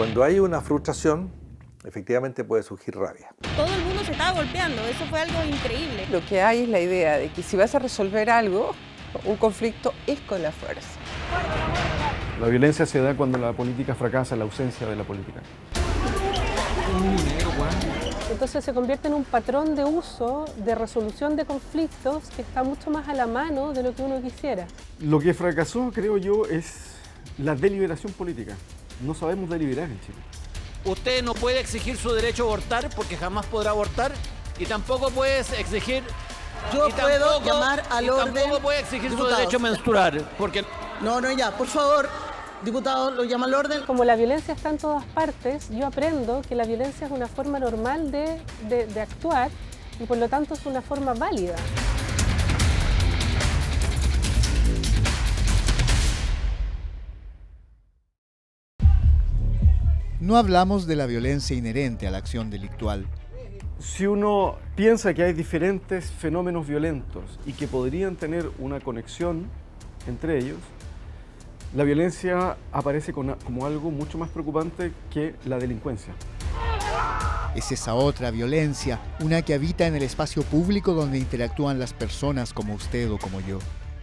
Cuando hay una frustración, efectivamente puede surgir rabia. Todo el mundo se estaba golpeando, eso fue algo increíble. Lo que hay es la idea de que si vas a resolver algo, un conflicto es con la fuerza. La violencia se da cuando la política fracasa, la ausencia de la política. Entonces se convierte en un patrón de uso, de resolución de conflictos que está mucho más a la mano de lo que uno quisiera. Lo que fracasó, creo yo, es la deliberación política. No sabemos deliberar en Chile. Usted no puede exigir su derecho a abortar porque jamás podrá abortar y tampoco puede exigir... Yo puedo llamar al orden... Tampoco puede exigir diputados. su derecho a menstruar porque... No, ya, por favor, diputado, lo llama al orden. Como la violencia está en todas partes, yo aprendo que la violencia es una forma normal de actuar y por lo tanto es una forma válida. No hablamos de la violencia inherente a la acción delictual. Si uno piensa que hay diferentes fenómenos violentos y que podrían tener una conexión entre ellos, la violencia aparece como algo mucho más preocupante que la delincuencia. Es esa otra violencia, una que habita en el espacio público donde interactúan las personas como usted o como yo.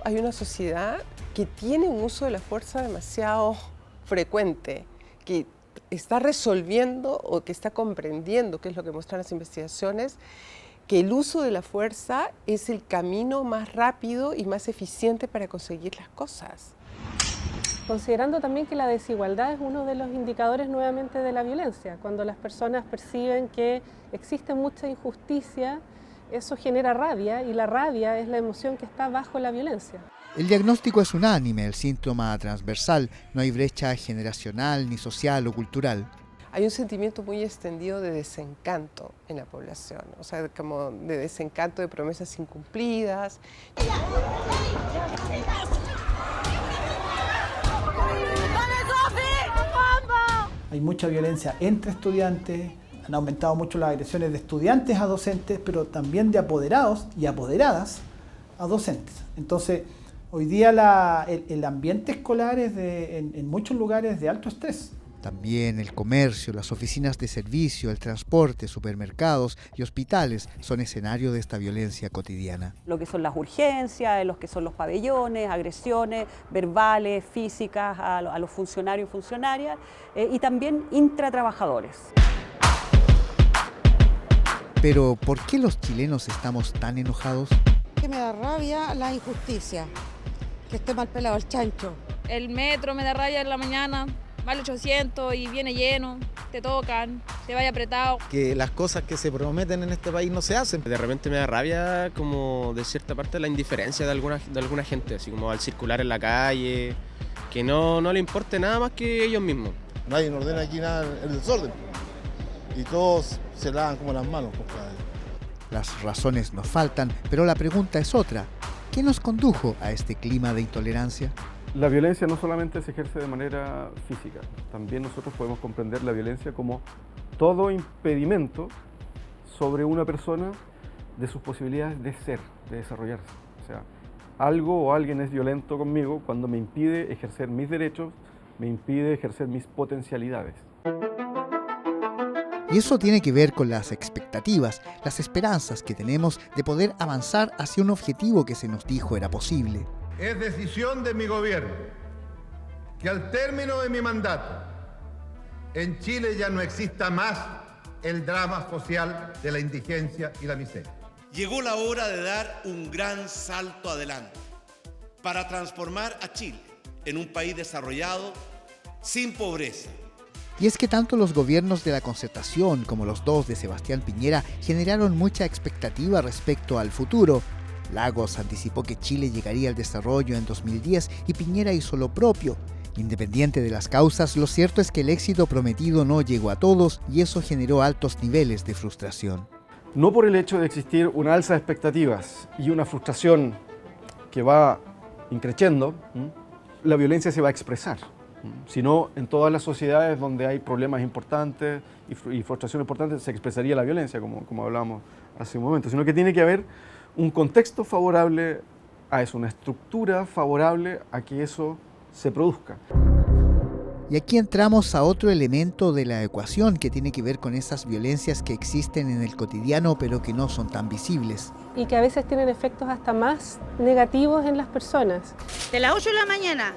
Hay una sociedad que tiene un uso de la fuerza demasiado frecuente, que está resolviendo o que está comprendiendo, que es lo que muestran las investigaciones, que el uso de la fuerza es el camino más rápido y más eficiente para conseguir las cosas. Considerando también que la desigualdad es uno de los indicadores nuevamente de la violencia. Cuando las personas perciben que existe mucha injusticia, eso genera rabia y la rabia es la emoción que está bajo la violencia. El diagnóstico es unánime, el síntoma transversal, no hay brecha generacional, ni social o cultural. Hay un sentimiento muy extendido de desencanto en la población, o sea, como de desencanto de promesas incumplidas. Hay mucha violencia entre estudiantes, han aumentado mucho las agresiones de estudiantes a docentes, pero también de apoderados y apoderadas a docentes. Entonces, hoy día el ambiente escolar es en muchos lugares de alto estrés. También el comercio, las oficinas de servicio, el transporte, supermercados y hospitales son escenario de esta violencia cotidiana. Lo que son las urgencias, lo que son los pabellones, agresiones verbales, físicas a los funcionarios y funcionarias y también intratrabajadores. Pero, ¿por qué los chilenos estamos tan enojados? Que me da rabia la injusticia, que esté mal pelado el chancho. El metro me da rabia en la mañana, vale 800 y viene lleno, te tocan, te vaya apretado. Que las cosas que se prometen en este país no se hacen. De repente me da rabia como de cierta parte la indiferencia de alguna gente, así como al circular en la calle, que no le importe nada más que ellos mismos. Nadie ordena aquí nada, el desorden. Y todos se lavan como las manos, compadre. Las razones nos faltan, pero la pregunta es otra. ¿Qué nos condujo a este clima de intolerancia? La violencia no solamente se ejerce de manera física, también nosotros podemos comprender la violencia como todo impedimento sobre una persona de sus posibilidades de ser, de desarrollarse. O sea, algo o alguien es violento conmigo cuando me impide ejercer mis derechos, me impide ejercer mis potencialidades. Y eso tiene que ver con las expectativas, las esperanzas que tenemos de poder avanzar hacia un objetivo que se nos dijo era posible. Es decisión de mi gobierno que al término de mi mandato en Chile ya no exista más el drama social de la indigencia y la miseria. Llegó la hora de dar un gran salto adelante para transformar a Chile en un país desarrollado sin pobreza. Y es que tanto los gobiernos de la Concertación como los dos de Sebastián Piñera generaron mucha expectativa respecto al futuro. Lagos anticipó que Chile llegaría al desarrollo en 2010 y Piñera hizo lo propio. Independiente de las causas, lo cierto es que el éxito prometido no llegó a todos y eso generó altos niveles de frustración. No por el hecho de existir una alza de expectativas y una frustración que va increciendo, la violencia se va a expresar, sino en todas las sociedades donde hay problemas importantes y frustración importante se expresaría la violencia, como hablábamos hace un momento, sino que tiene que haber un contexto favorable a eso, una estructura favorable a que eso se produzca. Y aquí entramos a otro elemento de la ecuación que tiene que ver con esas violencias que existen en el cotidiano pero que no son tan visibles. Y que a veces tienen efectos hasta más negativos en las personas. De las 8 de la mañana.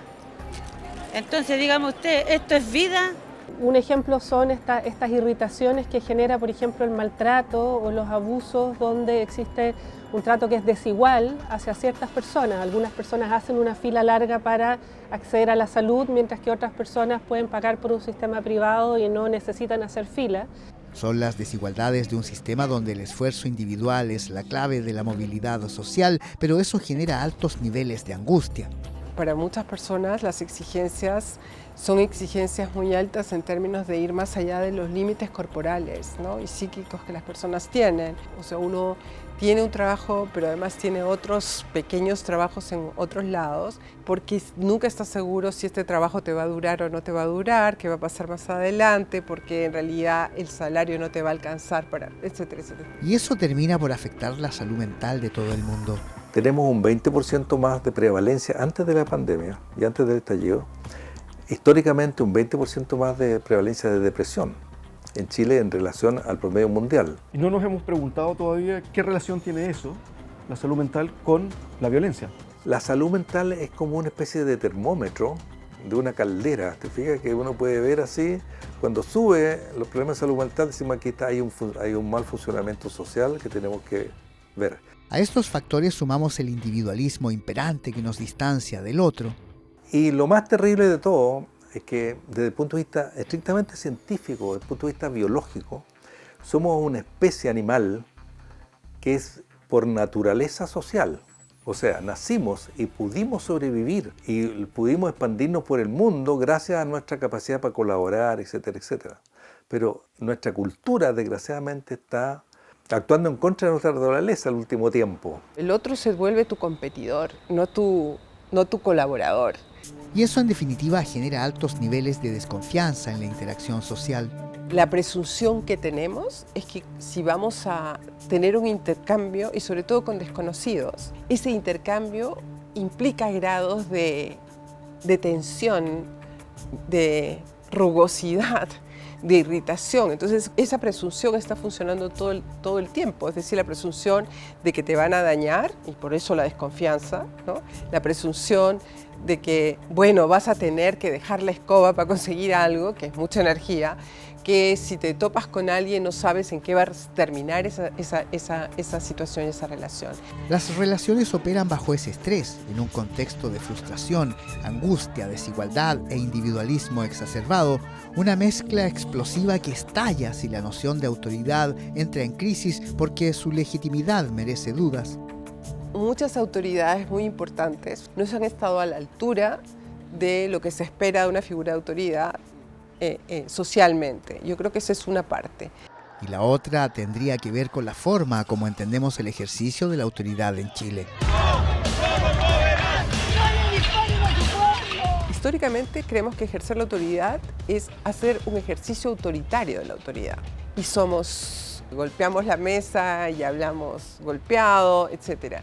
Entonces, dígame usted, ¿esto es vida? Un ejemplo son estas irritaciones que genera, por ejemplo, el maltrato o los abusos, donde existe un trato que es desigual hacia ciertas personas. Algunas personas hacen una fila larga para acceder a la salud, mientras que otras personas pueden pagar por un sistema privado y no necesitan hacer fila. Son las desigualdades de un sistema donde el esfuerzo individual es la clave de la movilidad social, pero eso genera altos niveles de angustia. Para muchas personas las exigencias son exigencias muy altas en términos de ir más allá de los límites corporales, ¿no? Y psíquicos que las personas tienen. O sea, uno tiene un trabajo, pero además tiene otros pequeños trabajos en otros lados, porque nunca estás seguro si este trabajo te va a durar o no te va a durar, qué va a pasar más adelante, porque en realidad el salario no te va a alcanzar para, etcétera, etcétera. Y eso termina por afectar la salud mental de todo el mundo. Tenemos un 20% más de prevalencia antes de la pandemia y antes del estallido. Históricamente un 20% más de prevalencia de depresión en Chile en relación al promedio mundial. Y no nos hemos preguntado todavía qué relación tiene eso, la salud mental, con la violencia. La salud mental es como una especie de termómetro de una caldera. Te fijas que uno puede ver así, cuando sube los problemas de salud mental, decimos que hay un mal funcionamiento social que tenemos que ver. A estos factores sumamos el individualismo imperante que nos distancia del otro. Y lo más terrible de todo es que desde el punto de vista estrictamente científico, desde el punto de vista biológico, somos una especie animal que es por naturaleza social. O sea, nacimos y pudimos sobrevivir y pudimos expandirnos por el mundo gracias a nuestra capacidad para colaborar, etcétera, etcétera. Pero nuestra cultura, desgraciadamente, está actuando en contra de nuestra naturaleza al último tiempo. El otro se vuelve tu competidor, no tu colaborador. Y eso en definitiva genera altos niveles de desconfianza en la interacción social. La presunción que tenemos es que si vamos a tener un intercambio, y sobre todo con desconocidos, ese intercambio implica grados de tensión, de rugosidad, de irritación. Entonces esa presunción está funcionando todo el tiempo, es decir, la presunción de que te van a dañar, y por eso la desconfianza, ¿no? La presunción de que, bueno, vas a tener que dejar la escoba para conseguir algo, que es mucha energía, que si te topas con alguien no sabes en qué va a terminar esa situación, esa relación. Las relaciones operan bajo ese estrés, en un contexto de frustración, angustia, desigualdad e individualismo exacerbado, una mezcla explosiva que estalla si la noción de autoridad entra en crisis porque su legitimidad merece dudas. Muchas autoridades muy importantes no se han estado a la altura de lo que se espera de una figura de autoridad socialmente. Yo creo que esa es una parte. Y la otra tendría que ver con la forma como entendemos el ejercicio de la autoridad en Chile. Históricamente creemos que ejercer la autoridad es hacer un ejercicio autoritario de la autoridad. Y golpeamos la mesa y hablamos golpeado, etc.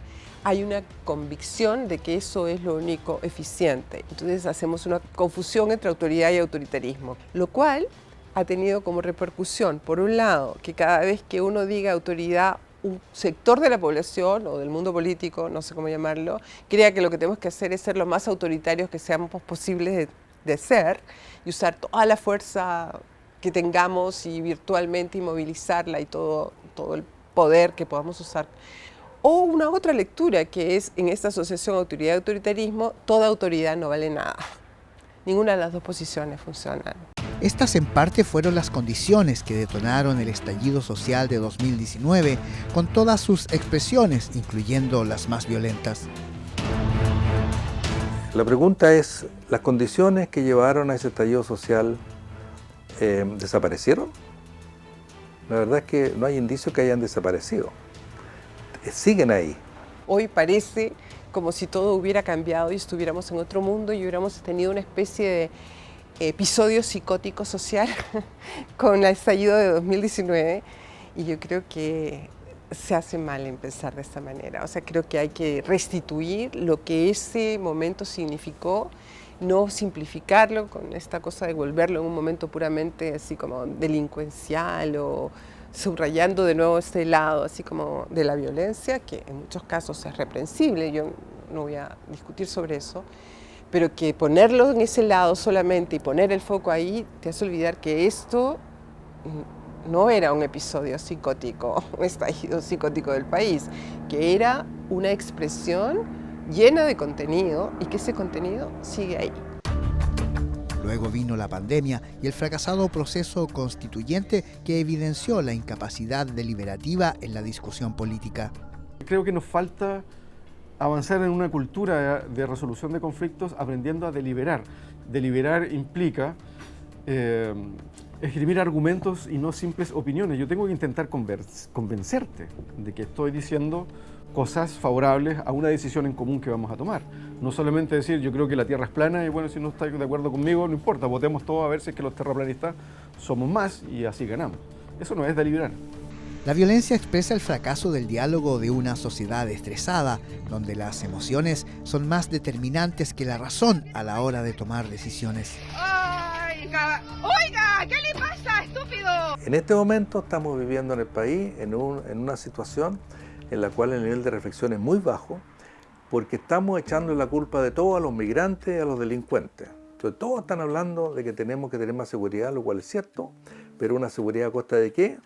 Hay una convicción de que eso es lo único eficiente. Entonces hacemos una confusión entre autoridad y autoritarismo, lo cual ha tenido como repercusión, por un lado, que cada vez que uno diga autoridad, un sector de la población o del mundo político, no sé cómo llamarlo, crea que lo que tenemos que hacer es ser lo más autoritarios que seamos posibles de ser y usar toda la fuerza que tengamos y virtualmente movilizarla y todo el poder que podamos usar. O una otra lectura que es, en esta asociación autoridad y autoritarismo, toda autoridad no vale nada. Ninguna de las dos posiciones funcionan. Estas en parte fueron las condiciones que detonaron el estallido social de 2019, con todas sus expresiones, incluyendo las más violentas. La pregunta es, ¿las condiciones que llevaron a ese estallido social desaparecieron? La verdad es que no hay indicios que hayan desaparecido. Siguen ahí. Hoy parece como si todo hubiera cambiado y estuviéramos en otro mundo y hubiéramos tenido una especie de episodio psicótico social con el estallido de 2019, y yo creo que se hace mal empezar de esta manera. O sea, creo que hay que restituir lo que ese momento significó no simplificarlo con esta cosa de volverlo en un momento puramente así como delincuencial o subrayando de nuevo este lado así como de la violencia, que en muchos casos es reprensible, yo no voy a discutir sobre eso, pero que ponerlo en ese lado solamente y poner el foco ahí te hace olvidar que esto no era un episodio psicótico, un estallido psicótico del país, que era una expresión llena de contenido y que ese contenido sigue ahí. Luego vino la pandemia y el fracasado proceso constituyente que evidenció la incapacidad deliberativa en la discusión política. Creo que nos falta avanzar en una cultura de resolución de conflictos aprendiendo a deliberar. Deliberar implica esgrimir argumentos y no simples opiniones. Yo tengo que intentar convencerte de que estoy diciendo cosas favorables a una decisión en común que vamos a tomar. No solamente decir yo creo que la Tierra es plana y bueno, si no estáis de acuerdo conmigo, no importa, votemos todos a ver si es que los terraplanistas somos más y así ganamos. Eso no es deliberar. La violencia expresa el fracaso del diálogo de una sociedad estresada, donde las emociones son más determinantes que la razón a la hora de tomar decisiones. Oiga, ¿qué le pasa, estúpido? En este momento estamos viviendo en el país en una situación en la cual el nivel de reflexión es muy bajo, porque estamos echando la culpa de todo a los migrantes y a los delincuentes. Entonces todos están hablando de que tenemos que tener más seguridad, lo cual es cierto, pero una seguridad a costa de ¿qué?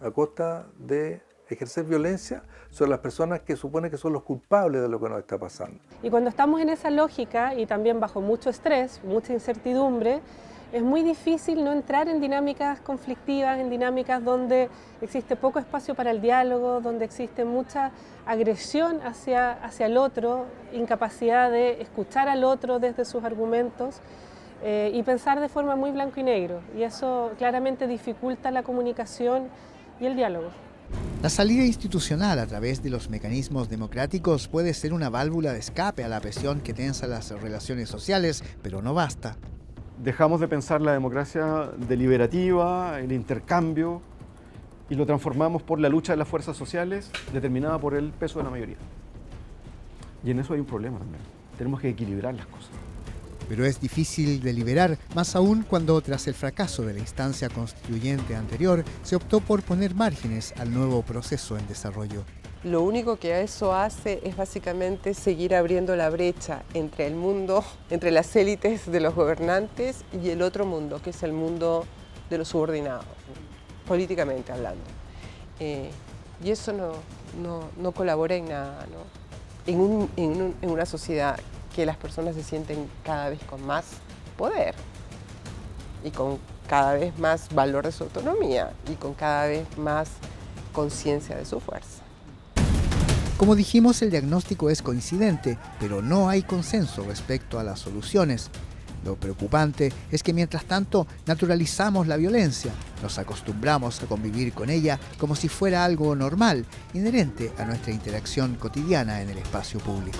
A costa de ejercer violencia sobre las personas que supone que son los culpables de lo que nos está pasando. Y cuando estamos en esa lógica y también bajo mucho estrés, mucha incertidumbre, es muy difícil no entrar en dinámicas conflictivas, en dinámicas donde existe poco espacio para el diálogo, donde existe mucha agresión hacia el otro, incapacidad de escuchar al otro desde sus argumentos y pensar de forma muy blanco y negro. Y eso claramente dificulta la comunicación y el diálogo. La salida institucional a través de los mecanismos democráticos puede ser una válvula de escape a la presión que tensa las relaciones sociales, pero no basta. Dejamos de pensar la democracia deliberativa, el intercambio, y lo transformamos por la lucha de las fuerzas sociales determinada por el peso de la mayoría. Y en eso hay un problema también. Tenemos que equilibrar las cosas. Pero es difícil deliberar, más aún cuando tras el fracaso de la instancia constituyente anterior se optó por poner márgenes al nuevo proceso en desarrollo. Lo único que eso hace es básicamente seguir abriendo la brecha entre el mundo, entre las élites de los gobernantes y el otro mundo, que es el mundo de los subordinados, políticamente hablando. Y eso no colabora en nada, ¿no? En una sociedad que las personas se sienten cada vez con más poder y con cada vez más valor de su autonomía y con cada vez más conciencia de su fuerza. Como dijimos, el diagnóstico es coincidente, pero no hay consenso respecto a las soluciones. Lo preocupante es que mientras tanto naturalizamos la violencia, nos acostumbramos a convivir con ella como si fuera algo normal, inherente a nuestra interacción cotidiana en el espacio público.